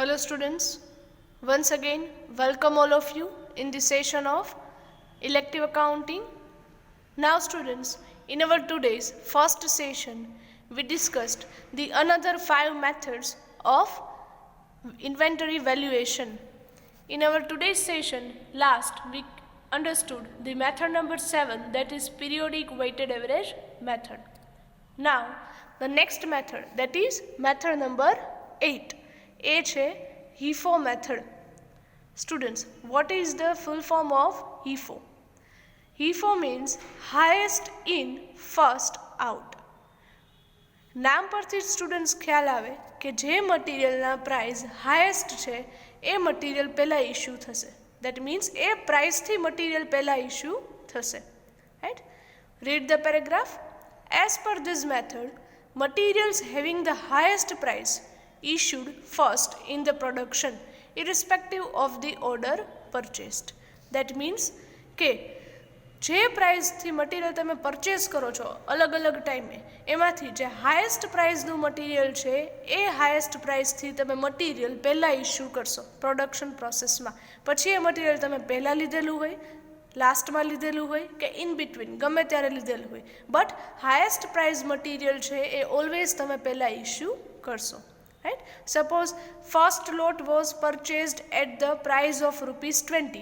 Hello students, once again welcome all of you in this session of elective accounting. Now students, in our today's first session we discussed the another 5 methods of inventory valuation. In our today's session last we understood the method number 7, that is periodic weighted average method. Now the next method, that is method number 8. એ છે HIFO method. Students, what is the full form of HIFO? HIFO means highest in first out. નામ પરથી students ખ્યાલ આવે કે જે મટીરિયલના price highest છે એ material પહેલાં issue થશે. દેટ મીન્સ એ પ્રાઇસથી મટીરિયલ પહેલાં ઇશ્યુ થશે. Right? Read the paragraph. As per this method, materials having the highest price issued first in the production irrespective of the order purchased. That means કે જે પ્રાઇસથી material તમે purchase કરો છો અલગ અલગ ટાઈમે, એમાંથી જે હાઈએસ્ટ પ્રાઇસનું મટીરિયલ છે એ હાઈએસ્ટ પ્રાઇસથી તમે મટીરિયલ પહેલાં ઇશ્યુ કરશો પ્રોડક્શન પ્રોસેસમાં. પછી એ મટીરિયલ તમે પહેલાં લીધેલું હોય, લાસ્ટમાં લીધેલું હોય કે ઇન બિટવીન ગમે ત્યારે લીધેલું હોય, બટ હાઈએસ્ટ પ્રાઇસ મટીરિયલ છે એ ઓલવેઝ તમે પહેલાં ઇશ્યુ કરશો. Right? Suppose first lot was purchased at the price of ₹20.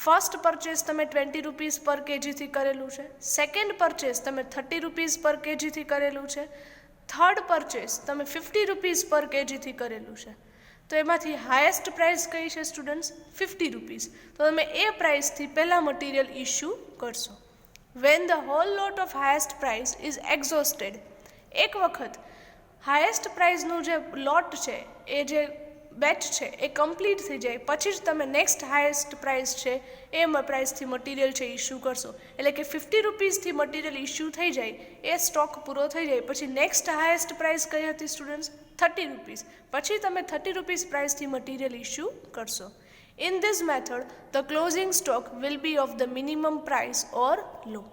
First purchase તમે 20 રૂપીસ પર કેજીથી કરેલું છે, સેકન્ડ પરચેસ તમે 30 રૂપીસ પર કેજીથી કરેલું છે, થર્ડ પરચેસ તમે 50 રૂપીસ પર કેજીથી કરેલું છે. તો એમાંથી હાઈએસ્ટ પ્રાઇસ કઈ છે સ્ટુડન્ટ્સ? 50 રૂપીસ. તો તમે એ પ્રાઇસથી પહેલાં મટીરિયલ ઇશ્યુ કરશો. When the whole lot of highest price is exhausted, એક વખત હાઈએસ્ટ પ્રાઇઝનું જે લોટ છે એ જે બેચ છે એ કમ્પ્લીટ થઈ જાય પછી જ તમે નેક્સ્ટ હાઈએસ્ટ પ્રાઇસ છે એ પ્રાઇસથી મટીરિયલ છે ઇશ્યુ કરશો. એટલે કે 50 રૂપીસથી મટીરિયલ ઇશ્યુ થઈ જાય, એ સ્ટોક પૂરો થઈ જાય પછી નેક્સ્ટ હાઈએસ્ટ પ્રાઇસ કઈ હતી સ્ટુડન્ટ્સ? 30 રૂપીસ. પછી તમે 30 રૂપીસ પ્રાઇસથી મટીરિયલ ઇશ્યુ કરશો. In this method the closing stock will be of the minimum price or low.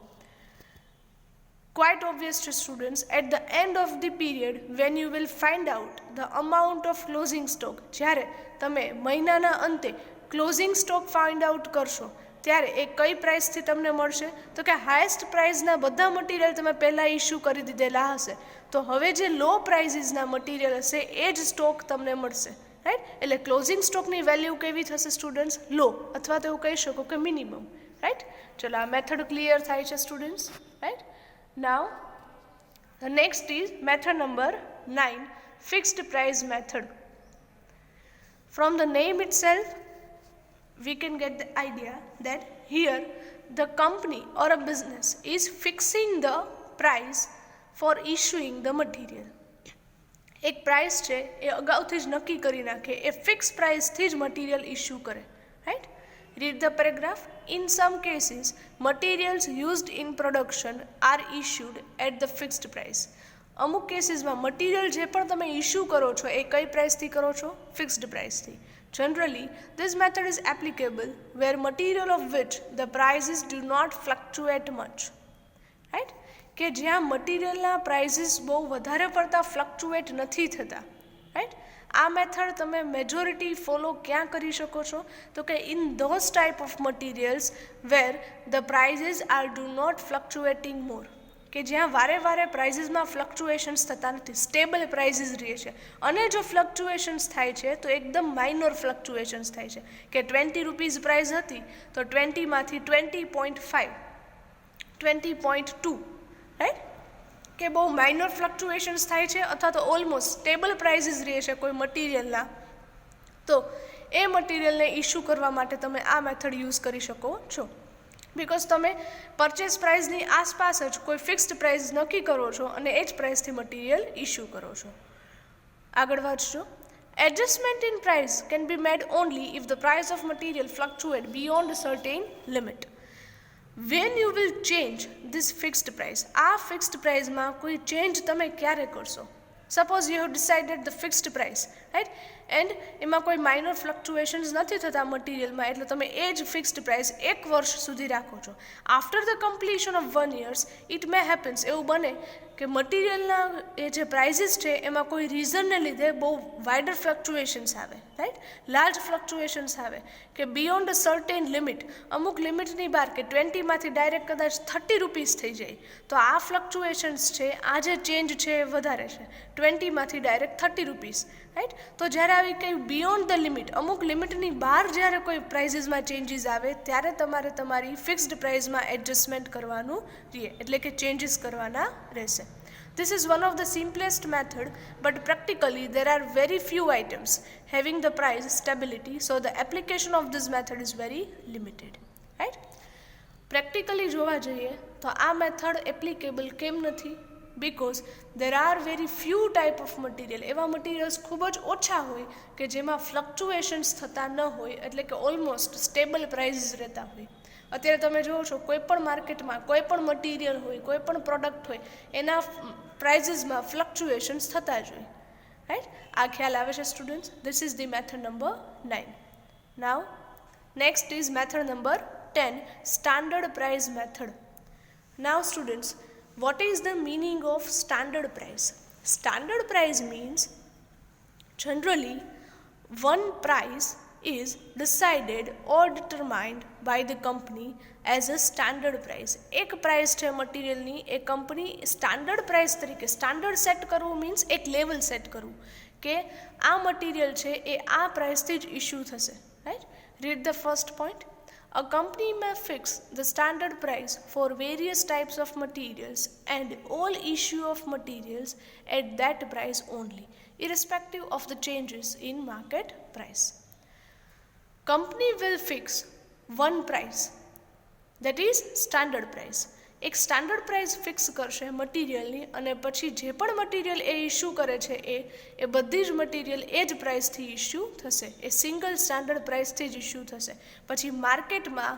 Quite obvious to students, at the end of the period when you will find out the amount of closing stock, જ્યારે તમે મહિનાના અંતે closing stock find out કરશો ત્યારે એ કઈ પ્રાઇસથી તમને મળશે? તો કે હાઈએસ્ટ પ્રાઇસના બધા મટીરિયલ તમે પહેલાં ઇશ્યુ કરી દીધેલા હશે, તો હવે જે લો પ્રાઇસીસના મટીરિયલ હશે એ જ સ્ટોક તમને મળશે. રાઈટ? એટલે ક્લોઝિંગ સ્ટોકની વેલ્યુ કેવી થશે સ્ટુડન્ટ્સ? લો, અથવા તો એવું કહી શકો કે મિનિમમ. રાઈટ? ચલો આ મેથડ ક્લિયર થાય છે students. Right? Now, the next is method number 9, fixed price method. From the name itself, we can get the idea that here the company or a business is fixing the price for issuing the material. એક price છે એ અગાઉથી જ નક્કી કરી નાખે, એ fix પ્રાઇસથી જ material issue કરે. Right? Read the paragraph. In some cases, materials used in production are issued at the fixed price. અમુક કેસીસમાં મટીરિયલ જે પણ તમે ઇશ્યુ કરો છો એ કઈ પ્રાઇસથી કરો છો? Fixed પ્રાઇસથી. Generally, this method is applicable where material of which the prices do not fluctuate much. Right? કે જ્યાં મટીરિયલના પ્રાઇસીસ બહુ વધારે પડતા ફ્લક્ચ્યુએટ નથી થતા. રાઈટ? આ મેથડ તમે મેજોરિટી ફોલો ક્યાં કરી શકો છો? તો કે in those type of materials where the prices are do not fluctuating more, કે જ્યાં વારે વારે પ્રાઇઝીસમાં ફ્લક્ચ્યુએશન્સ થતા નથી, સ્ટેબલ પ્રાઇઝીસ રહે છે. અને જો ફ્લક્ચ્યુએશન્સ થાય છે તો એકદમ માઇનોર ફ્લક્ચ્યુએશન્સ થાય છે, કે 20 રૂપીઝ પ્રાઇઝ હતી તો 20માંથી 20.5, 20.2. રાઈટ? કે બહુ માઇનોર ફ્લક્ચ્યુએશન્સ થાય છે અથવા તો ઓલમોસ્ટ સ્ટેબલ પ્રાઇઝીસ રહે છે કોઈ મટીરિયલના, તો એ મટીરિયલને ઇશ્યુ કરવા માટે તમે આ મેથડ યુઝ કરી શકો છો. બિકોઝ તમે પરચેસ પ્રાઇઝની આસપાસ જ કોઈ ફિક્સ્ડ પ્રાઇઝ નક્કી કરો છો અને એ જ પ્રાઇસથી મટીરિયલ ઇશ્યુ કરો છો. આગળ વાંચજો. Adjustment in price can be made only if the price of material fluctuate beyond certain limit. When you will change this fixed price, આ ફિક્સ્ડ પ્રાઇઝમાં કોઈ ચેન્જ તમે ક્યારે કરશો? Suppose you have decided the fixed price, right, and એમાં કોઈ minor ફ્લક્ચ્યુએશન્સ નથી થતા મટીરિયલમાં, એટલે તમે એ જ ફિક્સ્ડ પ્રાઇસ 1 વર્ષ સુધી રાખો છો. After the completion of 1 year, it may happens, એવું બને કે મટીરિયલના એ જે પ્રાઇઝીસ છે એમાં કોઈ રીઝનને લીધે બહુ વાઇડર ફ્લક્ચ્યુએશન્સ આવે, રાઈટ, લાર્જ ફ્લક્ચ્યુએશન્સ આવે, કે બિયોન્ડ અ સર્ટેન લિમિટ, અમુક લિમિટની બહાર, કે 20માંથી ડાયરેક્ટ કદાચ 30 રૂપીસ થઈ જાય, તો આ ફ્લક્ચ્યુએશન્સ છે, આ જે ચેન્જ છે એ વધારે છે, 20માંથી ડાયરેક્ટ 30 રૂપીસ, રાઈટ. તો જ્યારે આવી કંઈ બિયોન્ડ ધ લિમિટ, અમુક લિમિટની બહાર જ્યારે કોઈ પ્રાઇઝીસમાં ચેન્જીસ આવે ત્યારે તમારે તમારી ફિક્સ્ડ પ્રાઇઝમાં એડજસ્ટમેન્ટ કરવાનું રહે, એટલે કે ચેન્જીસ કરવાના રહેશે. This is one of the simplest method, but practically there are very few items having the price stability, so the application of this method is very limited, right? Practically જોવા જઈએ તો આ મેથડ એપ્લિકેબલ કેમ નથી? because there are very few type of material, એવા materials ખૂબ જ ઓછા હોય કે જેમાં ફ્લક્ચ્યુએશન્સ થતા ન હોય, એટલે કે ઓલમોસ્ટ સ્ટેબલ પ્રાઇઝીસ રહેતા હોય. અત્યારે તમે જુઓ છો કોઈ પણ માર્કેટમાં કોઈ પણ મટીરિયલ હોય, કોઈ પણ પ્રોડક્ટ હોય, એના પ્રાઇઝીસમાં ફ્લક્ચ્યુએશન્સ થતા જ હોય, રાઈટ. આ ખ્યાલ આવે છે students? This is the method number 9. Now next is method number 10, standard price method. Now students, what is the meaning of standard price? Standard price means generally one price is decided or determined by the company as a standard price. એક price છે મટીરિયલની, એ company standard price તરીકે, standard set કરવું means એક level set કરવું, કે આ material છે એ આ પ્રાઇસથી જ ઇશ્યુ થશે, right. Read the first point. A company may fix the standard price for various types of materials and all issue of materials at that price only, irrespective of the changes in market price. Company will fix one price, that is standard price. એક standard price fix કરશે મટીરિયલની, અને પછી જે પણ material એ issue કરે છે એ બધી જ મટીરિયલ એ જ પ્રાઇસથી ઇશ્યુ થશે, એ સિંગલ સ્ટાન્ડર્ડ પ્રાઇસથી જ ઇશ્યુ થશે. પછી માર્કેટમાં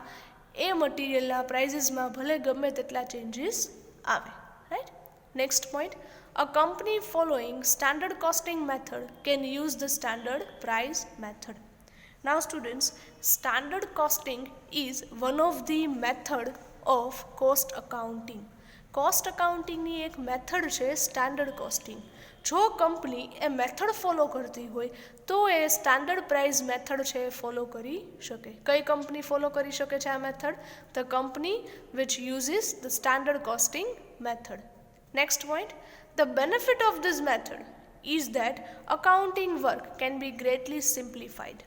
એ મટીરિયલના પ્રાઇઝીસમાં ભલે ગમે તેટલા ચેન્જીસ આવે, right. Next point, a company following standard costing method can use the standard price method. Now students, standard costing is one of the method of cost accounting. Cost અકાઉન્ટિંગની એક મેથડ છે સ્ટાન્ડર્ડ કોસ્ટિંગ. જો company એ method follow કરતી હોય તો એ standard price method છે એ follow કરી શકે. કઈ કંપની ફોલો કરી શકે છે આ method? The company which uses the standard costing method. Next point, the benefit of this method is that accounting work can be greatly simplified.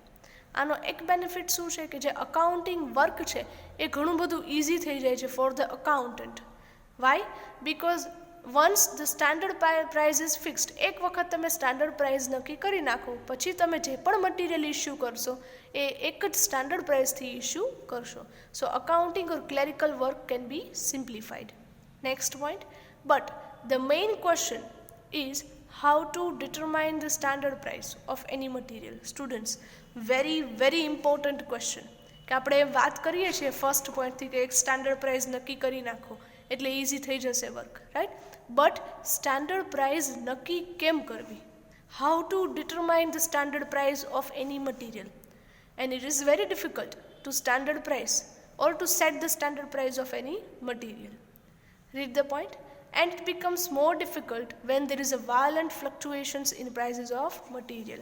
આનો એક બેનિફિટ શું છે કે જે અકાઉન્ટિંગ વર્ક છે એ ઘણું બધું ઇઝી થઈ જાય છે for the accountant. Why? Because once the standard price is fixed, એક વખત તમે સ્ટાન્ડર્ડ પ્રાઇઝ નક્કી કરી નાખો પછી તમે જે પણ મટીરિયલ ઇશ્યુ કરશો એ એક જ સ્ટાન્ડર્ડ પ્રાઇઝથી ઇશ્યુ કરશો. So accounting or clerical work can be simplified. Next point, but the main question is how to determine the standard price of any material. Students, very important question. કે આપણે વાત કરીએ છીએ ફર્સ્ટ પોઈન્ટથી કે એક સ્ટાન્ડર્ડ પ્રાઇસ નક્કી કરી નાખો એટલે ઇઝી થઈ જશે work, right. But standard price નક્કી કેમ કરવી? How to determine the standard price of any material? And it is very difficult to standard price or to set the standard price of any material. Read the point. And it becomes more difficult when there is a violent fluctuations in prices of material.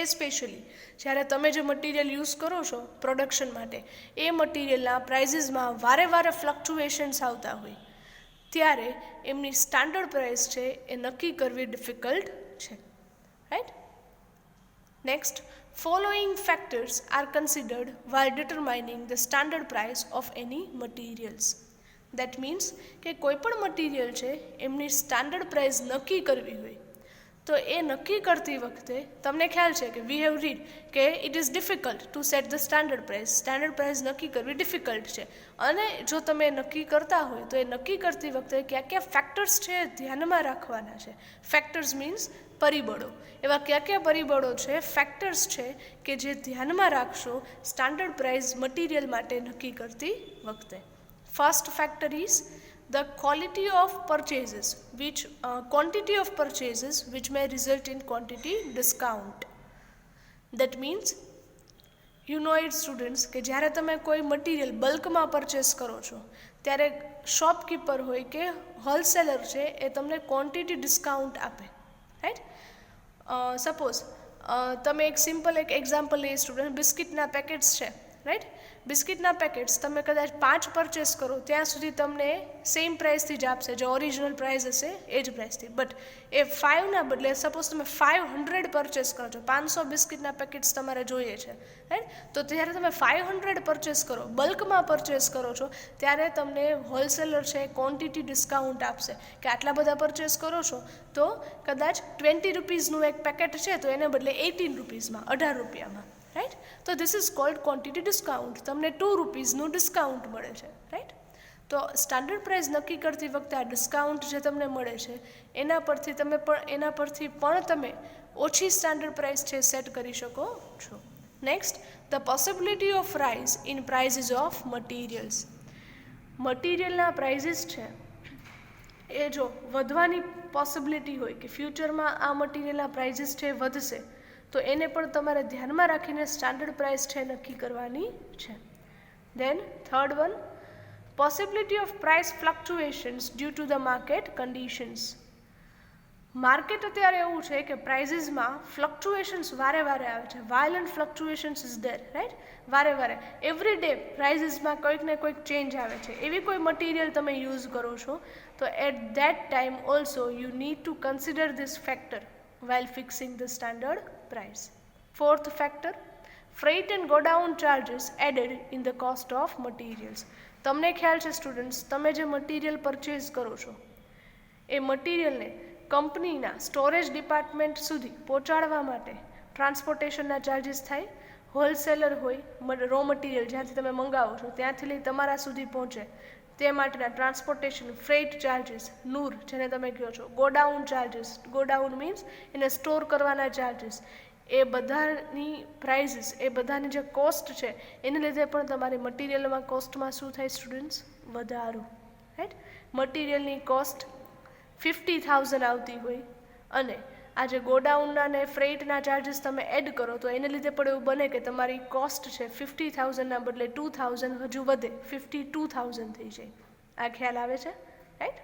Especially જ્યારે તમે જે material use કરો છો production માટે એ મટીરિયલના પ્રાઇઝીસમાં વારે ફ્લક્ચ્યુએશન્સ આવતા હોય ત્યારે એમની સ્ટાન્ડર્ડ પ્રાઇસ છે એ નક્કી કરવી ડિફિકલ્ટ છે, right. Next, following factors are considered while determining the standard price of any materials. That means કે કોઈ પણ મટીરિયલ છે એમની સ્ટાન્ડર્ડ પ્રાઇસ નક્કી કરવી હોય તો એ નક્કી કરતી વખતે તમને ખ્યાલ છે કે વી હેવ રીડ કે it is difficult two set the standard price. Standard price નક્કી કરવી ડિફિકલ્ટ છે, અને જો તમે નક્કી કરતા હોય તો એ નક્કી કરતી વખતે કયા ફેક્ટર્સ છે ધ્યાનમાં રાખવાના છે. ફેક્ટર્સ મીન્સ પરિબળો. એવા કયા પરિબળો છે, ફેક્ટર્સ છે કે જે ધ્યાનમાં રાખશો સ્ટાન્ડર્ડ પ્રાઇસ મટીરિયલ માટે નક્કી કરતી વખતે. First factor is the quantity of purchases which may result in quantity discount. That means you know it students કે જ્યારે તમે કોઈ મટીરિયલ બલ્કમાં પરચેસ કરો છો ત્યારે શોપકીપર હોય કે હોલસેલર છે એ તમને ક્વોન્ટિટી ડિસ્કાઉન્ટ આપે, રાઈટ. સપોઝ તમે એક સિમ્પલ એક એક્ઝામ્પલ લઈએ સ્ટુડન્ટ, બિસ્કિટના પેકેટ્સ છે, રાઈટ. બિસ્કિટના પેકેટ્સ તમે કદાચ 5 પરચેસ કરો ત્યાં સુધી તમને સેમ પ્રાઇસથી જ આપશે, જે ઓરિજિનલ પ્રાઇસ હશે એ જ પ્રાઇસથી. બટ એ 5ના બદલે સપોઝ તમે 500 પરચેસ કરો છો, 500 બિસ્કિટના પેકેટ્સ તમારે જોઈએ છે, રાઈટ. તો જ્યારે તમે 500 પરચેસ કરો, બલ્કમાં પરચેસ કરો છો, ત્યારે તમને હોલસેલર છે ક્વોન્ટિટી ડિસ્કાઉન્ટ આપશે કે આટલા બધા પરચેસ કરો છો તો કદાચ 20 રૂપીઝનું એક પેકેટ છે તો એને બદલે 18 રૂપીઝમાં, 18 રૂપિયામાં, રાઈટ. તો this is called quantity discount. તમને 2 રૂપીઝનું ડિસ્કાઉન્ટ મળે છે, રાઈટ. તો સ્ટાન્ડર્ડ પ્રાઇસ નક્કી કરતી વખતે આ ડિસ્કાઉન્ટ જે તમને મળે છે એના પરથી પણ તમે ઓછી સ્ટાન્ડર્ડ પ્રાઇસ છે સેટ કરી શકો છો. Next, the possibility of rise in prices of materials. મટીરિયલના પ્રાઇઝીસ છે એ જો વધવાની પોસિબિલિટી હોય કે ફ્યુચરમાં આ મટીરિયલના પ્રાઇઝીસ છે વધશે, તો એને પણ તમારે ધ્યાનમાં રાખીને સ્ટાન્ડર્ડ પ્રાઇસ છે નક્કી કરવાની છે. Then third one, possibility of price fluctuations due to the market conditions. Market અત્યારે એવું છે કે પ્રાઇઝીસમાં ફ્લક્ચ્યુએશન્સ વારે આવે છે, violent fluctuations is there, right. વારે એવરી ડે પ્રાઇઝીસમાં કોઈક ને કોઈક ચેન્જ આવે છે. એવી કોઈ મટીરિયલ તમે યુઝ કરો છો તો at that time also you need to consider this factor while fixing the standard price. Fourth factor, freight and go down charges added in the cost of materials. તમને ખ્યાલ છે સ્ટુડન્ટ્સ, તમે જે material purchase કરો છો એ મટીરિયલને કંપનીના storage department સુધી પહોંચાડવા માટે ટ્રાન્સપોર્ટેશનના ચાર્જીસ થાય. હોલસેલર હોય, રો મટીરિયલ જ્યાંથી તમે મંગાવો છો ત્યાંથી લઈ તમારા સુધી પહોંચે તે માટેના ટ્રાન્સપોર્ટેશન, ફ્રેટ ચાર્જીસ, નૂર જેને તમે કહો છો, ગોડાઉન ચાર્જીસ, ગોડાઉન મીન્સ એને સ્ટોર કરવાના ચાર્જીસ, એ બધાની પ્રાઇઝીસ, એ બધાની જે કોસ્ટ છે એને લીધે પણ તમારી મટીરિયલમાં કોસ્ટમાં શું થાય સ્ટુડન્ટ્સ? વધારો, રાઈટ. મટીરિયલની કોસ્ટ 50,000 આવતી હોય અને આ જે ગોડાઉનના ને ફ્રેટના ચાર્જીસ તમે એડ કરો તો એને લીધે પણ એવું બને કે તમારી કોસ્ટ છે 50,000ના બદલે 2,000 હજુ વધે, 52,000 થઈ જાય. આ ખ્યાલ આવે છે, right.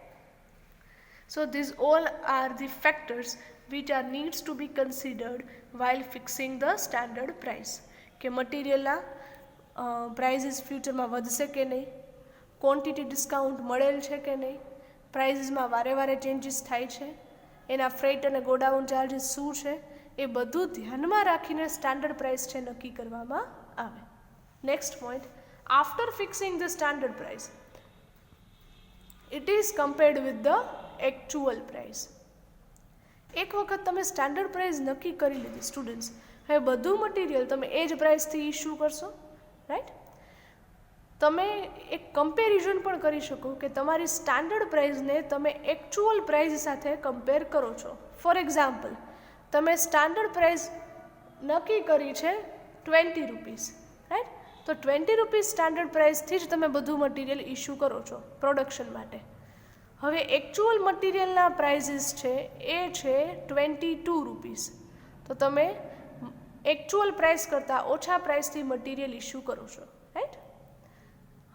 So this all are the factors which are needs to be considered while fixing the standard price. કે મટીરિયલના પ્રાઇઝીસ ફ્યુચરમાં વધશે કે નહીં, ક્વોન્ટિટી ડિસ્કાઉન્ટ મળેલ છે કે નહીં, પ્રાઇઝીસમાં વારે ચેન્જીસ થાય છે, એના ફ્રેટ અને ગોડાઉન ચાર્જીસ શું છે, એ બધું ધ્યાનમાં રાખીને સ્ટાન્ડર્ડ પ્રાઇસ છે નક્કી કરવામાં આવે. Next point, after fixing the standard price it is compared with the actual price. એક વખત તમે સ્ટાન્ડર્ડ પ્રાઇસ નક્કી કરી લીધી સ્ટુડન્ટ્સ, હવે બધું મટીરિયલ તમે એ જ પ્રાઇસથી ઇશ્યુ કરશો, રાઈટ. તમે એક કમ્પેરિઝન પણ કરી શકો કે તમારી સ્ટાન્ડર્ડ પ્રાઇસને તમે એકચ્યુઅલ પ્રાઇસ સાથે કમ્પેર કરો છો. ફોર એક્ઝામ્પલ, તમે સ્ટાન્ડર્ડ પ્રાઇસ નક્કી કરી છે 20 રૂપીસ, રાઈટ. તો 20 રૂપીસ સ્ટાન્ડર્ડ પ્રાઇસથી જ તમે બધું મટીરિયલ ઇશ્યુ કરો છો પ્રોડક્શન માટે. હવે એકચ્યુઅલ મટીરિયલના પ્રાઇઝીસ છે એ છે 22 રૂપીસ, તો તમે એકચ્યુઅલ પ્રાઇસ કરતાં ઓછા પ્રાઇસથી મટીરિયલ ઇશ્યુ કરો છો, રાઈટ.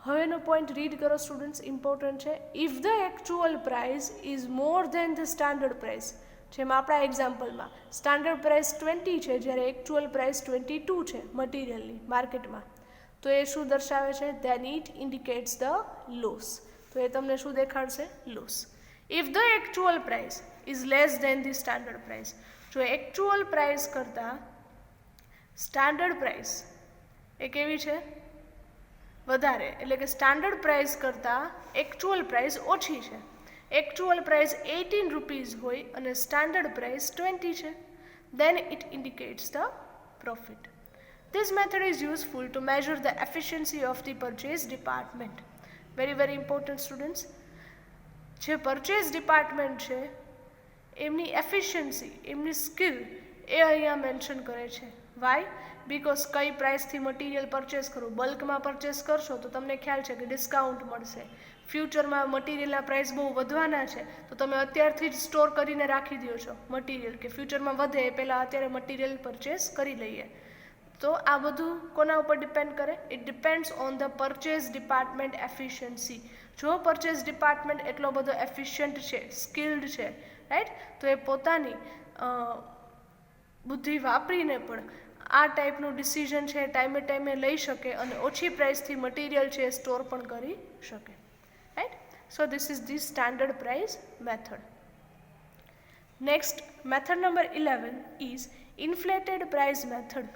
હવેનો પોઈન્ટ રીડ કરો સ્ટુડન્ટ્સ, ઇમ્પોર્ટન્ટ છે. If the actual price is more than the standard price, જેમ આપણા એક્ઝામ્પલમાં સ્ટાન્ડર્ડ પ્રાઇસ 20 છે જ્યારે એકચ્યુઅલ પ્રાઇસ 22 છે મટીરિયલની માર્કેટમાં, તો એ શું દર્શાવે છે? Then it indicates the loss. તો એ તમને શું દેખાડશે? Loss. If the actual price is less than the standard price, જો એકચ્યુઅલ પ્રાઇસ કરતાં સ્ટાન્ડર્ડ પ્રાઇસ એ કેવી છે? વધારે, એટલે કે સ્ટાન્ડર્ડ પ્રાઇસ કરતાં એકચ્યુઅલ પ્રાઇસ ઓછી છે. એકચ્યુઅલ પ્રાઇસ 18 રૂપીઝ હોય અને સ્ટાન્ડર્ડ પ્રાઇસ 20 છે, then it indicates the profit. This method is useful to measure the efficiency of the purchase department. Very important students. જે પરચેઝ ડિપાર્ટમેન્ટ છે એમની efficiency, એમની સ્કિલ એ અહીંયા મેન્શન કરે છે. વાય? બિકોઝ કઈ પ્રાઇસથી મટીરિયલ પરચેસ કરવું. બલ્કમાં પરચેસ કરશો તો તમને ખ્યાલ છે કે ડિસ્કાઉન્ટ મળશે. ફ્યુચરમાં મટીરિયલના પ્રાઇસ બહુ વધવાના છે તો તમે અત્યારથી જ સ્ટોર કરીને રાખી દો છો મટીરિયલ, કે ફ્યુચરમાં વધે એ પહેલાં અત્યારે મટીરિયલ પરચેસ કરી લઈએ. તો આ બધું કોના ઉપર ડિપેન્ડ કરે? It depends on the purchase department efficiency. જો પરચેસ ડિપાર્ટમેન્ટ એટલો બધો એફિશિયન્ટ છે, સ્કિલ્ડ છે, રાઈટ, તો એ પોતાની બુદ્ધિ વાપરીને પણ આ ટાઈપનું ડિસિઝન છે ટાઈમે ટાઈમે લઈ શકે અને ઓછી પ્રાઇસથી મટીરિયલ છે એ સ્ટોર પણ કરી શકે, right. So this is the standard price method. Next, method number 11 is inflated price method.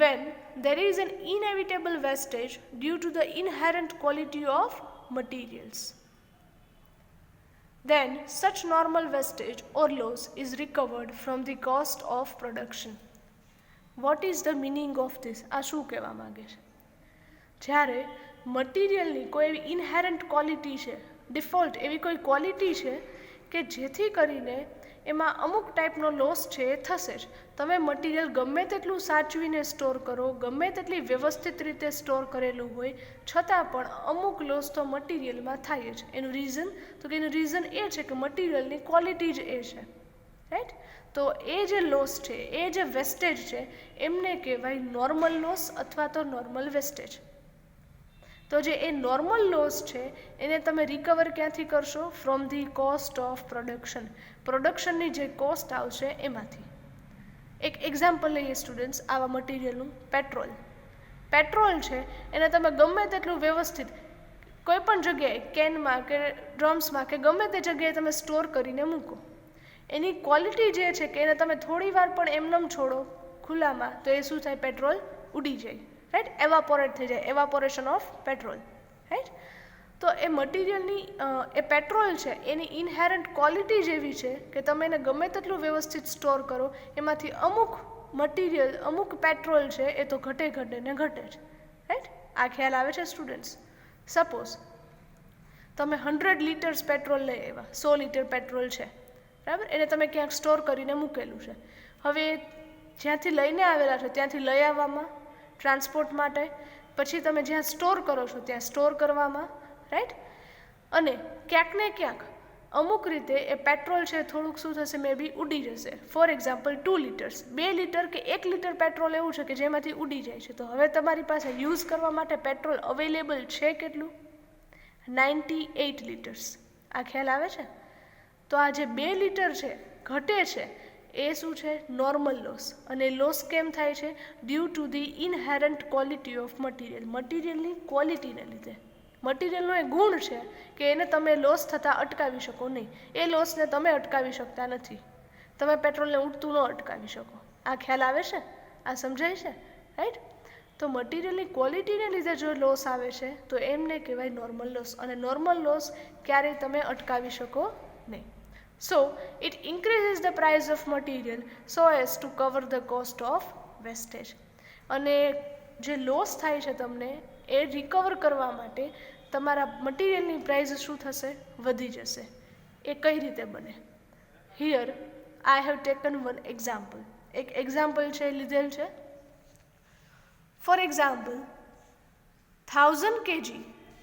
When there is an inevitable wastage due to the inherent quality of materials, then such normal wastage or loss is recovered from the cost of production. What is the meaning of this? આ શું કહેવા માંગે છે? જ્યારે મટીરિયલની કોઈ એવી ઇનહેરન્ટ quality છે, default એવી કોઈ ક્વોલિટી છે કે જેથી કરીને એમાં અમુક ટાઈપનો લોસ છે એ થશે જ. તમે મટીરિયલ ગમે તેટલું સાચવીને સ્ટોર કરો, ગમે તેટલી વ્યવસ્થિત રીતે સ્ટોર કરેલું હોય, છતાં પણ અમુક લોસ તો મટીરિયલમાં થાય જ. એનું રીઝન તો કે એનું રીઝન એ છે કે મટીરિયલની ક્વોલિટી જ એ છે, રાઈટ. તો એ જે લોસ છે, એ જે વેસ્ટેજ છે, એમને કહેવાય નોર્મલ લોસ અથવા તો નોર્મલ વેસ્ટેજ. તો જે એ નોર્મલ લોસ છે એને તમે રિકવર ક્યાંથી કરશો? From the cost of production. પ્રોડક્શનની જે કોસ્ટ આવશે એમાંથી. એક એક્ઝામ્પલ લઈએ સ્ટુડન્ટ્સ આવા મટીરિયલનું. પેટ્રોલ. પેટ્રોલ છે એને તમે ગમે તેટલું વ્યવસ્થિત કોઈ પણ જગ્યાએ કેનમાં કે ડ્રમ્સમાં કે ગમે તે જગ્યાએ તમે સ્ટોર કરીને મૂકો, એની ક્વોલિટી જે છે કે એને તમે થોડી વાર પણ એમનેમ છોડો ખુલ્લામાં તો એ શું થાય? પેટ્રોલ ઉડી જાય, રાઈટ, એવાપોરેટ થઈ જાય, એવાપોરેશન ઓફ પેટ્રોલ, રાઈટ. તો એ મટીરિયલની એ પેટ્રોલ છે એની ઇનહેરન્ટ ક્વોલિટી જેવી છે કે તમે એને ગમે તેટલું વ્યવસ્થિત સ્ટોર કરો, એમાંથી અમુક મટીરિયલ, અમુક પેટ્રોલ છે એ તો ઘટે ને ઘટે જ, રાઈટ. આ ખ્યાલ આવે છે સ્ટુડન્ટ્સ? સપોઝ તમે 100 લીટર્સ પેટ્રોલ લઈ આવ્યા, 100 લીટર પેટ્રોલ છે, બરાબર, એને તમે ક્યાંક સ્ટોર કરીને મૂકેલું છે. હવે જ્યાંથી લઈને આવેલા છો ત્યાંથી લઈ આવવામાં, ટ્રાન્સપોર્ટ માટે, પછી તમે જ્યાં સ્ટોર કરો છો ત્યાં સ્ટોર કરવામાં, રાઈટ. અને ક્યાંક ને ક્યાંક અમુક રીતે એ પેટ્રોલ છે થોડુંક શું થશે? મે બી ઉડી જશે. ફોર એક્ઝામ્પલ 2 લીટર્સ, 2 લીટર કે 1 લીટર પેટ્રોલ એવું છે કે જેમાંથી ઉડી જાય છે. તો હવે તમારી પાસે યુઝ કરવા માટે પેટ્રોલ અવેલેબલ છે કેટલું? 98 લીટર્સ. આ ખ્યાલ આવે છે? તો આ જે 2 લીટર છે ઘટે છે એ શું છે? Normal loss. અને લોસ કેમ થાય છે? Due to the inherent quality of material. મટીરિયલની ક્વોલિટીને લીધે. મટીરિયલનો એ ગુણ છે કે એને તમે લોસ થતાં અટકાવી શકો નહીં. એ લોસને તમે અટકાવી શકતા નથી. તમે પેટ્રોલને ઉડતું ન અટકાવી શકો. આ ખ્યાલ આવે છે? આ સમજાય છે? રાઈટ. તો મટીરિયલની ક્વોલિટીને લીધે જો લોસ આવે છે તો એમને કહેવાય નોર્મલ લોસ. અને નોર્મલ લોસ ક્યારેય તમે અટકાવી શકો નહીં. So, it increases the price of material so as to cover the cost of wastage. અને જે લોસ થાય છે તમને એ રિકવર કરવા માટે તમારા મટીરિયલની પ્રાઇસ શું થશે? વધી જશે. એ કઈ રીતે બને? Here I have taken one example. એક એક્ઝામ્પલ છે લીધેલ છે. For example 1000 kg.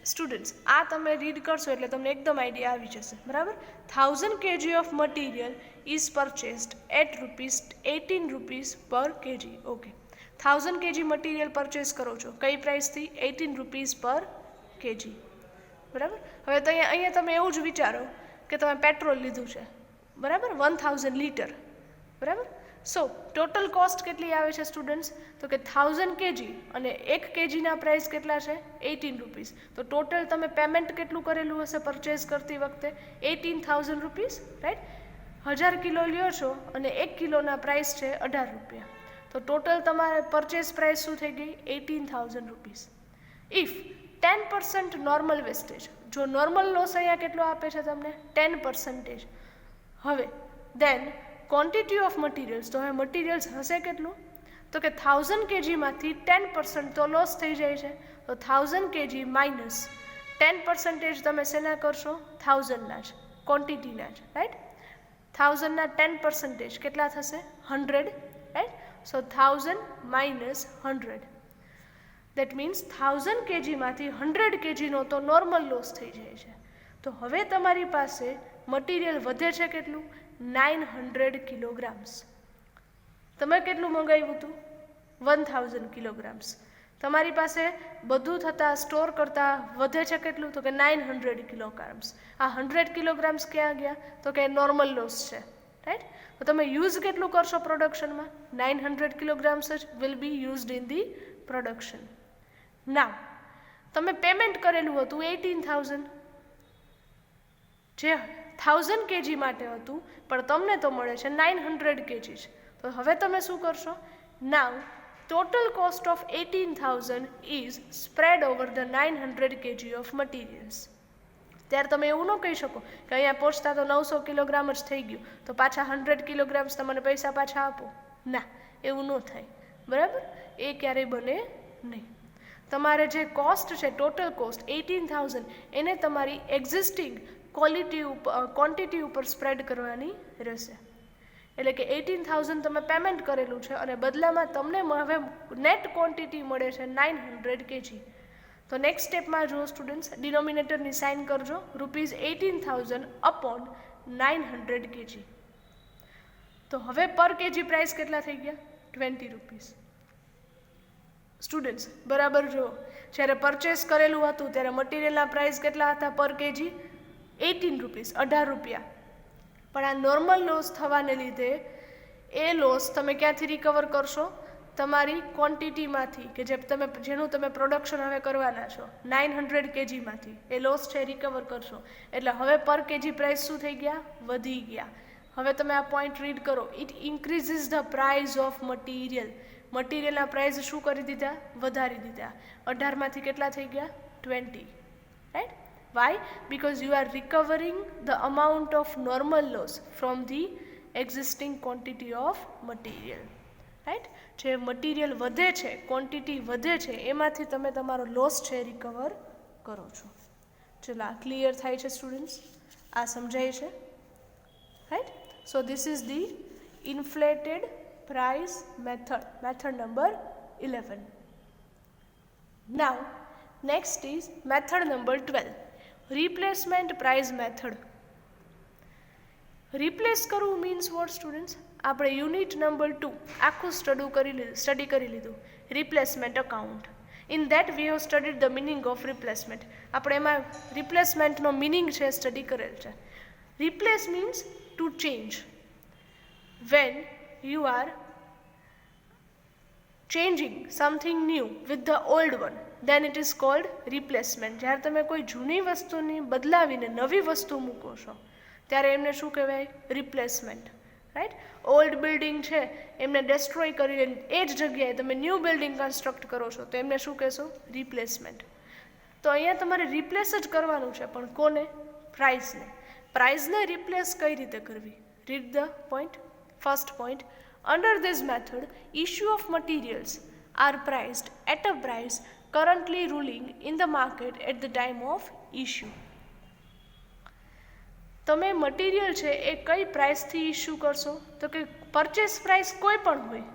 સ્ટુડન્ટ્સ આ તમે રીડ કરશો એટલે તમને એકદમ આઈડિયા આવી જશે, બરાબર. 1000 kg of material is purchased at ₹18 per KG. Okay, 1000 kg material purchase કરો છો કઈ પ્રાઇસથી? ₹18 પર કેજી, બરાબર. હવે તો અહીંયા તમે એવું જ વિચારો કે તમે પેટ્રોલ લીધું છે, બરાબર, 1000 લીટર, બરાબર. સો ટોટલ કોસ્ટ કેટલી આવે છે સ્ટુડન્ટ્સ? તો કે 1000 kg અને 1 kgના પ્રાઇસ કેટલા છે? ₹18. તો ટોટલ તમે પેમેન્ટ કેટલું કરેલું હશે પરચેસ કરતી વખતે? ₹18,000, રાઈટ. 1000 કિલો લ્યો છો અને 1 કિલોના પ્રાઇસ છે ₹18. તો ટોટલ તમારે પરચેસ પ્રાઇસ શું થઈ ગઈ? ₹18,000. ઇફ 10% નોર્મલ વેસ્ટેજ, જો નોર્મલ લોસ અહીંયા કેટલો આપે છે તમને? 10%. હવે દેન ક્વોન્ટિટી ઓફ મટીરિયલ્સ, તો હવે મટીરિયલ્સ હશે કેટલું? તો કે 1000 kgમાંથી 10% તો લોસ થઈ જાય છે. તો 1000 kg માઇનસ 10% તમે શેના કરશો? 1000ના જ, ક્વોન્ટિટીના જ, રાઈટ. 1000ના 10% કેટલા થશે? 100, right. So 1000 minus 100, that means 1000 kgમાંથી 100 kgનો તો નોર્મલ લોસ થઈ જાય છે. તો હવે તમારી પાસે મટીરિયલ વધે છે કેટલું? 900 kilograms. તમે કેટલું મંગાવ્યું હતું? 1000 kilograms. તમારી પાસે બધું થતાં સ્ટોર કરતાં વધે છે કેટલું, તો કે 900 કિલોગ્રામ્સ. આ 100 કિલોગ્રામ્સ ક્યાં ગયા, તો કે નોર્મલ લોસ છે, રાઈટ. તો તમે યુઝ કેટલું કરશો પ્રોડક્શનમાં, 900 કિલોગ્રામ્સ જ will be used in the production. Now તમે પેમેન્ટ કરેલું હતું 18,000, જે 1000 kg માટે હતું, પણ તમને તો મળે છે 900 kg. તો હવે તમે શું કરશો, નાવ total cost of 18,000 is spread over the 900 kg of materials. ત્યારે તમે એવું ન કહી શકો કે અહીંયા પહોંચતા તો 900 કિલોગ્રામ જ થઈ ગયું, તો પાછા 100 કિલોગ્રામ્સ તમને પૈસા પાછા આપો. ના, એવું ન થાય, બરાબર. એ ક્યારેય બને નહીં. તમારે જે કોસ્ટ છે, ટોટલ કોસ્ટ 18,000, એને તમારી એક્ઝિસ્ટિંગ ક્વોન્ટિટી ઉપર સ્પ્રેડ કરવાની રહેશે. એટલે કે 18,000 તમે પેમેન્ટ કરેલું છે અને બદલામાં તમને હવે નેટ ક્વોન્ટિટી મળે છે 900 kg. તો નેક્સ્ટ સ્ટેપમાં જુઓ સ્ટુડન્ટ્સ, ડિનોમિનેટરની સાઇન કરજો ₹18,000 અપોન 900 kg. તો હવે પર કેજી પ્રાઇસ કેટલા થઈ ગયા, ₹20. સ્ટુડન્ટ્સ બરાબર જુઓ, જ્યારે પરચેસ કરેલું હતું ત્યારે મટીરિયલના પ્રાઇસ કેટલા હતા પર કેજી, ₹18, ₹18. પણ આ નોર્મલ લોસ થવાને લીધે એ લોસ તમે ક્યાંથી રિકવર કરશો, તમારી ક્વોન્ટિટીમાંથી, કે જેનું તમે પ્રોડક્શન હવે કરવાના છો 900 kgમાંથી એ લોસ છે રિકવર કરશો. એટલે હવે પર કેજી પ્રાઇસ શું થઈ ગયા, વધી ગયા. હવે તમે આ પોઈન્ટ રીડ કરો, it increases the price of material. મટીરિયલના પ્રાઇસ શું કરી દીધા, વધારી દીધા. 18માંથી કેટલા થઈ ગયા, 20, right. Why? Because you are recovering the amount of normal loss from the existing quantity of material, right? જે મટીરિયલ વધે છે, ક્વોન્ટિટી વધે છે, એમાંથી તમે તમારો લોસ છે રિકવર કરો છો. ચલો આ ક્લિયર થાય છે સ્ટુડન્ટ્સ, આ સમજાય છે, right. So this is the inflated price method number 11. Now next is method number 12, replacement price method. Replace કરવું મીન્સ વોટ સ્ટુડન્ટ્સ, આપણે યુનિટ નંબર 2 આખું સ્ટડી કરી લીધું, replacement account. In that we have studied the meaning of replacement. આપણે એમાં રિપ્લેસમેન્ટનો meaning છે study કરેલ છે. Replace means to change. When you are changing something new with the old one, then it is called replacement. જ્યારે તમે કોઈ જૂની વસ્તુની બદલાવીને નવી વસ્તુ મૂકો છો ત્યારે એમને શું કહેવાય, રિપ્લેસમેન્ટ, રાઈટ. ઓલ્ડ બિલ્ડિંગ છે એમને ડેસ્ટ્રોય કરીને એ જ જગ્યાએ તમે ન્યૂ બિલ્ડિંગ કન્સ્ટ્રક્ટ કરો છો તો એમને શું કહેશો, રિપ્લેસમેન્ટ. તો અહીંયા તમારે રિપ્લેસ જ કરવાનું છે, પણ કોને, પ્રાઇસને. પ્રાઇસને રિપ્લેસ કઈ રીતે કરવી, read the point. First point, under this method, issue of materials are priced at a price currently ruling in the market at the time of issue. તમે મટીરિયલ છે એ કઈ પ્રાઇસથી ઇશ્યુ કરશો, તો કે પરચેસ પ્રાઇસ કોઈ પણ હોય,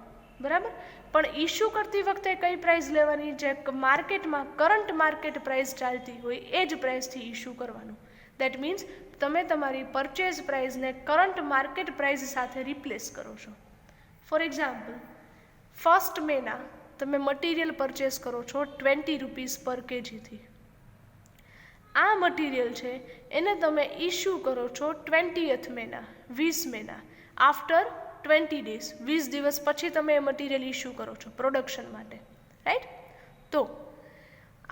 બરાબર, પણ ઇશ્યુ કરતી વખતે કઈ પ્રાઇસ લેવાની, જે માર્કેટમાં કરંટ માર્કેટ પ્રાઇસ ચાલતી હોય એ જ પ્રાઇસથી ઇશ્યુ કરવાનું. દેટ મીન્સ તમે તમારી પરચેસ પ્રાઇસને કરંટ માર્કેટ પ્રાઇસ સાથે રિપ્લેસ કરો છો. ફોર એક્ઝામ્પલ, 1 મેના તમે મટીરિયલ પરચેસ કરો છો ₹20 પર કેજીથી. આ મટીરિયલ છે એને તમે ઇશ્યુ કરો છો 20th મેના, 20 મેના, આફ્ટર 20 days, 20 દિવસ પછી તમે એ મટીરિયલ ઇશ્યુ કરો છો પ્રોડક્શન માટે, રાઈટ. તો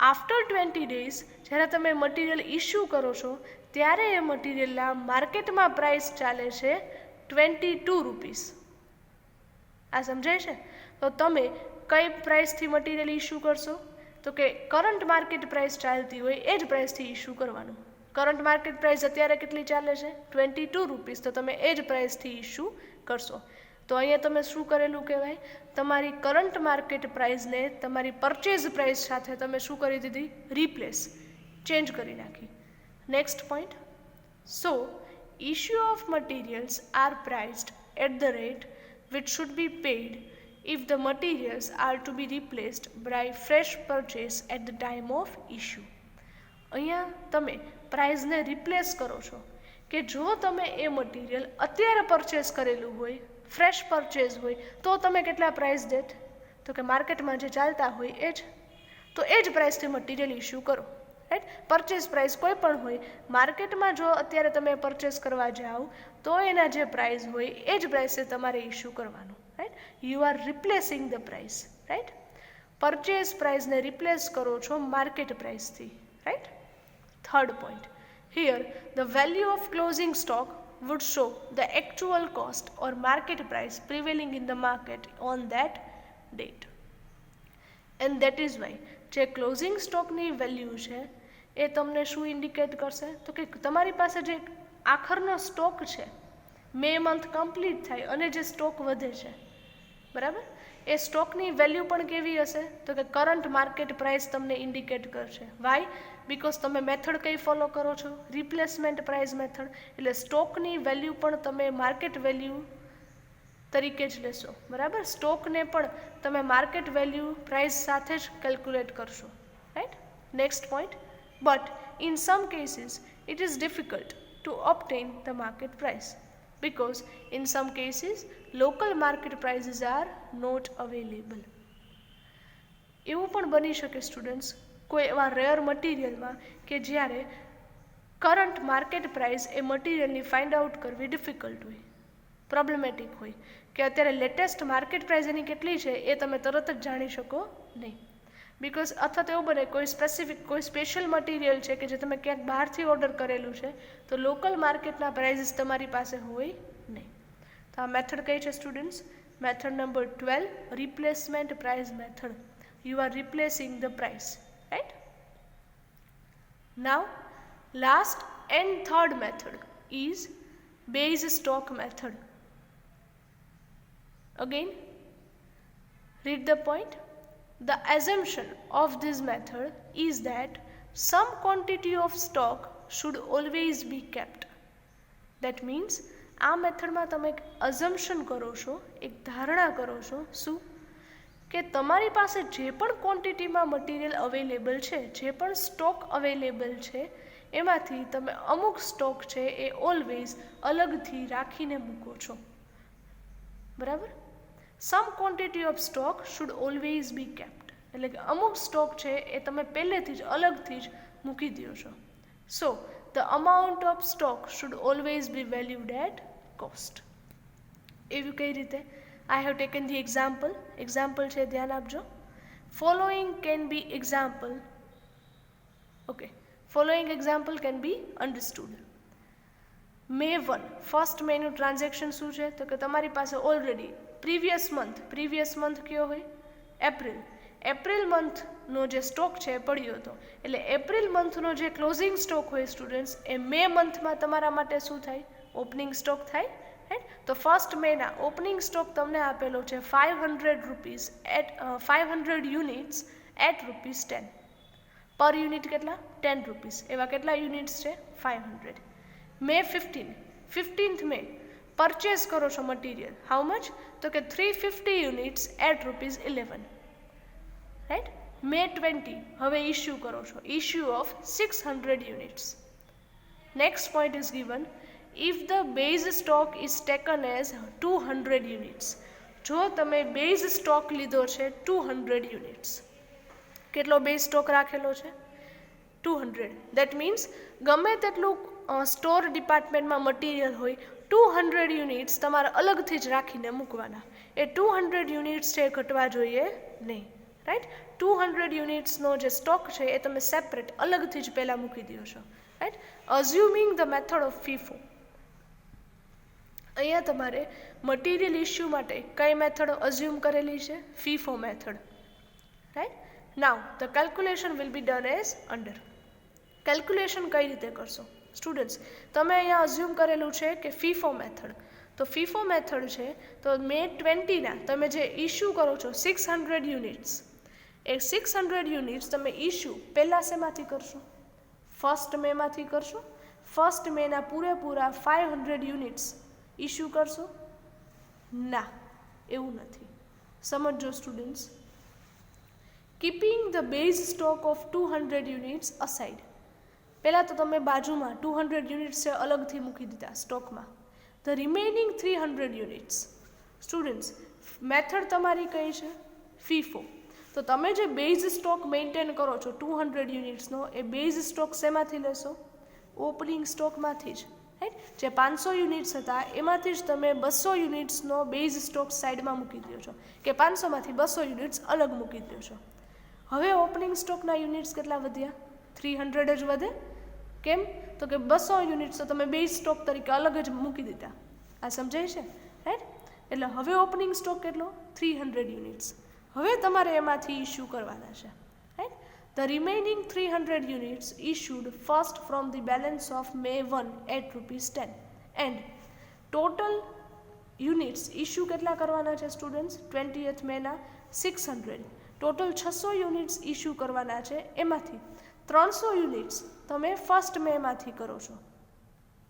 આફ્ટર 20 days જ્યારે તમે મટીરિયલ ઇશ્યુ કરો છો ત્યારે એ મટીરિયલના માર્કેટમાં પ્રાઇસ ચાલે છે ₹22. આ સમજાય છે. તો તમે કઈ પ્રાઇસથી મટીરિયલ ઇશ્યુ કરશો, તો કે કરંટ માર્કેટ પ્રાઇસ ચાલતી હોય એ જ પ્રાઇસથી ઇશ્યુ કરવાનું. કરંટ માર્કેટ પ્રાઇસ અત્યારે કેટલી ચાલે છે, ₹22, તો તમે એ જ પ્રાઇસથી ઇશ્યુ કરશો. તો અહીંયા તમે શું કરેલું કહેવાય, તમારી કરંટ માર્કેટ પ્રાઇસને તમારી પરચેઝ પ્રાઇસ સાથે તમે શું કરી દીધી, રિપ્લેસ, ચેન્જ કરી નાખી. Next point, so issue of materials are priced at the rate which should be paid if the materials are to be replaced by fresh purchase at the time of issue. અહીંયા તમે પ્રાઇસને replace કરો છો કે જો તમે એ material અત્યારે purchase કરેલું હોય, ફ્રેશ પરચેસ હોય, તો તમે કેટલા પ્રાઇસ ડેટ, તો કે માર્કેટમાં જે ચાલતા હોય એ જ તો એ જ પ્રાઇસથી મટીરિયલ ઇસ્યુ કરો, રાઈટ. પરચેસ પ્રાઇસ કોઈ પણ હોય, માર્કેટમાં જો અત્યારે તમે પરચેસ કરવા જાઓ તો એના જે પ્રાઇસ હોય એ જ પ્રાઇસે તમારે ઇસ્યુ કરવાનું, right. You are replacing the price, right. Purchase પ્રાઇસને રિપ્લેસ કરો છો માર્કેટ પ્રાઇસથી, right. Third point, here the value of closing stock would show the actual cost or market price prevailing in the market on that date. And that is why જે closing સ્ટોકની value છે એ તમને શું indicate કરશે, તો કે તમારી પાસે જે આખરનો સ્ટોક છે, મે મંથ કમ્પ્લીટ થાય અને જે સ્ટોક વધે છે, બરાબર, એ સ્ટોકની વેલ્યુ પણ કેવી હશે, તો કે કરંટ માર્કેટ પ્રાઇસ તમને ઇન્ડિકેટ કરશે. વાય? બિકોઝ તમે મેથડ કઈ ફોલો કરો છો, રિપ્લેસમેન્ટ પ્રાઇસ મેથડ. એટલે સ્ટોકની વેલ્યુ પણ તમે માર્કેટ વેલ્યુ તરીકે જ લેશો, બરાબર. સ્ટોકને પણ તમે માર્કેટ વેલ્યુ પ્રાઇસ સાથે જ કેલ્ક્યુલેટ કરશો, right. Next point, but in some cases it is difficult to obtain the market price because in some cases local market prices are not available. એવું પણ બની શકે સ્ટુડન્ટ્સ, કોઈ એવા રેર મટીરિયલમાં કે જ્યારે કરંટ માર્કેટ પ્રાઇસ એ મટીરિયલની find out કરવી difficult હોય, પ્રોબ્લેમેટિક હોય, કે અત્યારે લેટેસ્ટ માર્કેટ પ્રાઇસ એની કેટલી છે એ તમે તરત જ જાણી શકો નહીં. બિકોઝ અથવા તો એવું બને કોઈ સ્પેસિફિક કોઈ સ્પેશિયલ મટીરિયલ છે કે જે તમે ક્યાંક બહારથી ઓર્ડર કરેલું છે, તો લોકલ માર્કેટના પ્રાઇઝીસ તમારી પાસે હોય નહીં. તો આ મેથડ કઈ છે students? Method number 12, replacement price method. You are replacing the price, right. Now last and third method is base stock method. Again, read the point. The assumption of this method is that some quantity of stock should always be kept. That means આ મેથડમાં તમે એક assumption કરો છો, એક ધારણા કરો છો, શું કે તમારી પાસે જે પણ ક્વોન્ટિટીમાં મટીરિયલ અવેલેબલ છે, જે પણ સ્ટોક અવેલેબલ છે, એમાંથી તમે અમુક સ્ટોક છે એ ઓલવેઝ અલગથી રાખીને મૂકો છો, બરાબર. Some quantity of stock should always be kept, એટલે કે અમુક સ્ટોક છે એ તમે પહેલેથી જ અલગથી જ મૂકી દો છો. So the amount of stock should always be valued at cost. એવી કઈ રીતે? I have taken the example છે, ધ્યાન આપજો. Following can be example, okay, following example can be understood. May 1 first મેનું ટ્રાન્ઝેક્શન શું છે, તો કે તમારી પાસે ઓલરેડી પ્રીવિયસ મંથ કયો હોય? એપ્રિલ મંથનો જે સ્ટોક છે એ પડ્યો હતો. એટલે એપ્રિલ મંથનો જે ક્લોઝિંગ સ્ટોક હોય સ્ટુડન્ટ્સ, એ મે મંથમાં તમારા માટે શું થાય? ઓપનિંગ સ્ટોક થાય, રાઈટ. તો ફર્સ્ટ મેના ઓપનિંગ સ્ટોક તમને આપેલો છે 500 રૂપીઝ એટ 500 યુનિટ્સ એટ ₹10. પર યુનિટ કેટલા? 10 રૂપીઝ. એવા કેટલા યુનિટ્સ છે? 500. મે 15th મે પરચેસ કરો છો મટીરિયલ, હાઉ મચ? તો કે 350 યુનિટ્સ એટ ₹11, રાઈટ. મે 20 હવે ઇસ્યુ કરો છો, issue of 600 units. Next point is given, if the base stock is taken as 200 units. જો તમે બેઝ સ્ટોક લીધો છે 200 યુનિટ્સ, કેટલો બેઝ સ્ટોક રાખેલો છે? 200. દેટ મીન્સ ગમે તેટલું સ્ટોર ડિપાર્ટમેન્ટમાં મટીરિયલ હોય, 200 યુનિટ્સ તમારે અલગથી જ રાખીને મૂકવાના. એ 200 યુનિટ્સ છે ઘટવા જોઈએ નહીં, રાઈટ. 200 યુનિટ્સનો જે સ્ટોક છે એ તમે સેપરેટ અલગથી જ પહેલાં મૂકી દો છો, right. Assuming the method of FIFO. અહીંયા તમારે મટીરિયલ ઇસ્યુ માટે કઈ મેથડ અઝ્યુમ કરેલી છે? FIFO method, right. Now the calculation will be done as under. Calculation કઈ રીતે કરશો સ્ટુડન્ટ્સ? તમે અહીંયા અઝ્યુમ કરેલું છે કે ફીફો મેથડ. તો ફીફો મેથડ છે તો મે 20ના તમે જે ઇસ્યુ કરો છો 600 યુનિટ્સ, એ 600 યુનિટ્સ તમે ઇસ્યુ પહેલાં શેમાંથી કરશો? ફર્સ્ટ મેમાંથી કરશો. ફર્સ્ટ મેના પૂરેપૂરા 500 યુનિટ્સ ઇસ્યુ કરશો? ના, એવું નથી. સમજો students. Keeping the base stock of 200 units aside. પહેલાં તો તમે બાજુમાં 200 યુનિટ્સ છે અલગથી મૂકી દીધા સ્ટોકમાં. The remaining 300 units, students method તમારી કઈ છે? ફીફો. તો તમે જે બેઝ સ્ટોક મેન્ટેન કરો છો 200 યુનિટ્સનો, એ બેઝ સ્ટોક શેમાંથી લેશો? ઓપનિંગ સ્ટોકમાંથી જ, રાઈટ? જે 500 યુનિટ્સ હતા એમાંથી જ તમે 200 યુનિટ્સનો બેઝ સ્ટોક સાઈડમાં મૂકી દો છો, કે 500માંથી 200 યુનિટ્સ અલગ મૂકી દો છો. હવે ઓપનિંગ સ્ટોકના યુનિટ્સ કેટલા વધ્યા? 300 જ વધે. કેમ? તો કે 200 યુનિટ્સ તો તમે બેઝ સ્ટોક તરીકે અલગ જ મૂકી દીધા. આ સમજાય છે, રાઈટ? એટલે હવે ઓપનિંગ સ્ટોક કેટલો? 300 યુનિટ્સ. હવે તમારે એમાંથી ઇસ્યુ કરવાના છે, right? The remaining 300 units issued first from the balance of May 1 at ₹10 and total units issue કેટલા કરવાના છે સ્ટુડન્ટ્સ? 20th મેના 600. ટોટલ 600 યુનિટ્સ ઇસ્યુ કરવાના છે. એમાંથી 300 યુનિટ્સ તમે ફર્સ્ટ મેમાંથી કરો છો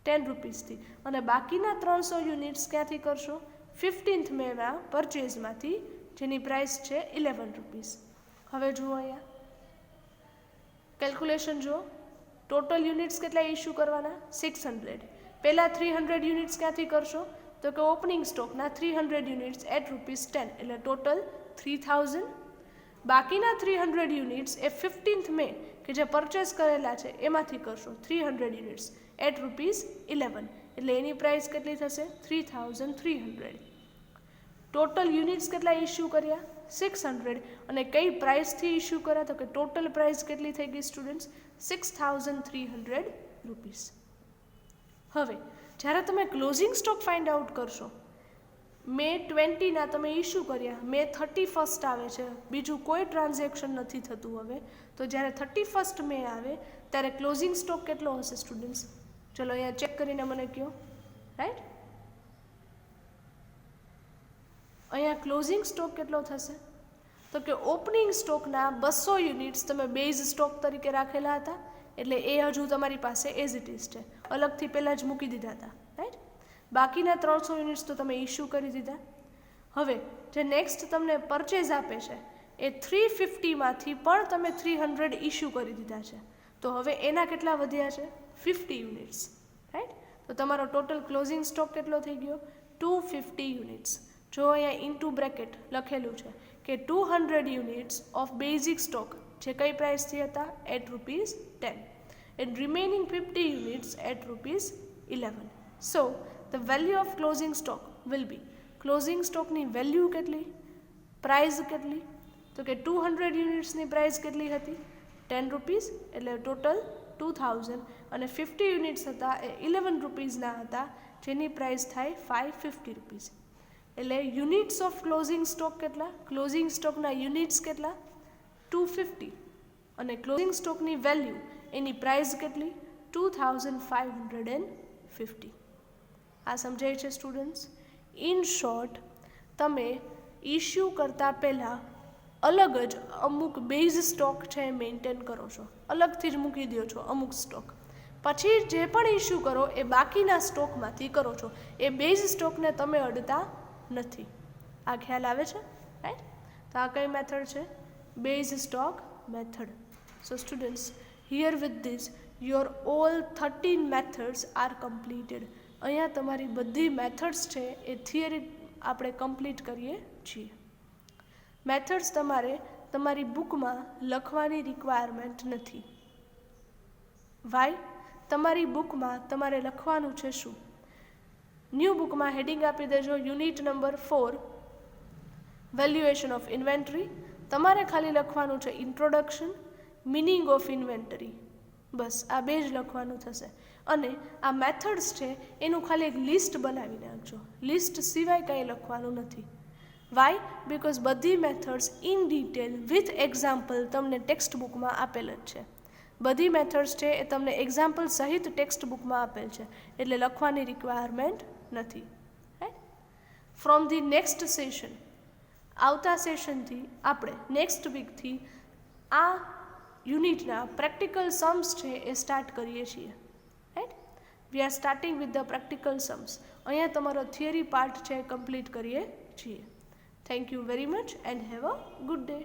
₹10 અને બાકીના 300 યુનિટ્સ ક્યાંથી કરશો? 15th મેના પરચેઝમાંથી, જેની પ્રાઇસ છે ₹11. હવે જુઓ અહીંયા કેલ્ક્યુલેશન જુઓ. ટોટલ યુનિટ્સ કેટલા ઇસ્યુ કરવાના? 600. પહેલાં 300 યુનિટ્સ ક્યાંથી કરશો? તો કે ઓપનિંગ સ્ટોકના 300 યુનિટ્સ એટ ₹10, એટલે ટોટલ 3000. બાકીના 300 યુનિટ્સ એ 15th મે કે જે પરચેસ કરેલા છે એમાંથી કરશો 300 યુનિટ્સ એટ ₹11, એટલે એની પ્રાઇસ કેટલી થશે? 3300. ટોટલ યુનિટ્સ કેટલા ઇસ્યુ કર્યા? 600. અને કઈ પ્રાઇસથી ઇસ્યુ કર્યા? તો કે ટોટલ પ્રાઇસ કેટલી થઈ ગઈ સ્ટુડન્ટ્સ? ₹6300. હવે જ્યારે તમે ક્લોઝિંગ સ્ટોક ફાઇન્ડ આઉટ કરશો, મે 20ના તમે ઇસ્યુ કર્યા, મે 31 આવે છે, બીજું કોઈ ટ્રાન્ઝેક્શન નથી થતું હવે, તો જ્યારે 31 મે આવે ત્યારે ક્લોઝિંગ સ્ટોક કેટલો હશે સ્ટુડન્ટ્સ? ચલો અહીંયા ચેક કરીને મને કહો, રાઈટ? અહીંયા ક્લોઝિંગ સ્ટોક કેટલો થશે? તો કે ઓપનિંગ સ્ટોકના 200 યુનિટ્સ તમે બેઝ સ્ટોક તરીકે રાખેલા હતા, એટલે એ હજુ તમારી પાસે એઝ ઇટ ઇઝ છે, અલગથી પહેલાં જ મૂકી દીધા હતા, રાઈટ? બાકીના 300 યુનિટ્સ તો તમે ઇસ્યુ કરી દીધા. હવે જે નેક્સ્ટ તમને પરચેઝ આપે છે એ 350માંથી પણ તમે 300 ઇસ્યુ કરી દીધા છે, તો હવે એના કેટલા વધ્યા છે? 50 યુનિટ્સ, રાઈટ? તો તમારો ટોટલ ક્લોઝિંગ સ્ટોક કેટલો થઈ ગયો? 250 યુનિટ્સ. જો અહીંયા ઇન્ટુ બ્રેકેટ લખેલું છે કે 200 યુનિટ્સ ઓફ બેઝિક સ્ટોક, જે કઈ પ્રાઇસથી હતા? At ₹10, and remaining 50 units at ₹11. So the value of closing stock will be, closing stockની વેલ્યુ કેટલી? પ્રાઇસ કેટલી? તો કે 200 યુનિટ્સની પ્રાઇસ કેટલી હતી? ₹10, એટલે ટોટલ 2000, અને 50 યુનિટ્સ હતા એ ₹11ના હતા, જેની પ્રાઇસ થાય ₹550. એટલે યુનિટ્સ ઓફ ક્લોઝિંગ સ્ટોક કેટલા? ક્લોઝિંગ સ્ટોકના યુનિટ્સ કેટલા? 250, અને ક્લોઝિંગ સ્ટોકની વેલ્યુ, એની પ્રાઇસ કેટલી? 2550. આ સમજાય છે સ્ટુડન્ટ્સ? ઇન શોર્ટ, તમે ઇસ્યુ કરતાં પહેલાં અલગ જ અમુક બેઝ સ્ટોક છે એ મેન્ટેન કરો છો, અલગથી જ મૂકી દો છો અમુક સ્ટોક. પછી જે પણ ઇસ્યુ કરો એ બાકીના સ્ટોકમાંથી કરો છો, એ બેઝ સ્ટોકને તમે અડતા નથી. આ ખ્યાલ આવે છે, રાઈટ? તો આ કઈ મેથડ છે? Base stock method. So students, here with this your all 13 methods are completed. અહીંયા તમારી બધી મેથડ્સ છે એ થિયરી આપણે કમ્પ્લીટ કરીએ છીએ. મેથડ્સ તમારે તમારી બુકમાં લખવાની રિક્વાયરમેન્ટ નથી. વાય? તમારી બુકમાં તમારે લખવાનું છે શું? ન્યૂ બુકમાં હેડિંગ આપી દેજો unit number 4, valuation of inventory. તમારે ખાલી લખવાનું છે ઇન્ટ્રોડક્શન, મિનિંગ ઓફ ઇન્વેન્ટરી, બસ આ બે જ લખવાનું થશે. અને આ મેથડ્સ છે એનું ખાલી એક લિસ્ટ બનાવી નાખજો, લિસ્ટ સિવાય કંઈ લખવાનું નથી. વાય? બિકોઝ બધી methods in detail with example તમને ટેક્સ્ટ બુકમાં આપેલ જ છે. બધી મેથડ્સ છે એ તમને એક્ઝામ્પલ સહિત ટેક્સ્ટ બુકમાં આપેલ છે, એટલે લખવાની રિક્વાયરમેન્ટ નથી. Right? From the next session, આવતા સેશનથી આપણે નેક્સ્ટ વીકથી આ યુનિટના પ્રેક્ટિકલ સમ્સ છે એ સ્ટાર્ટ કરીએ છીએ. Right? We are starting with the practical Sam's. અહીંયા તમારો થિયરી પાર્ટ છે કમ્પ્લીટ કરીએ છીએ. Thank you very much and have a good day.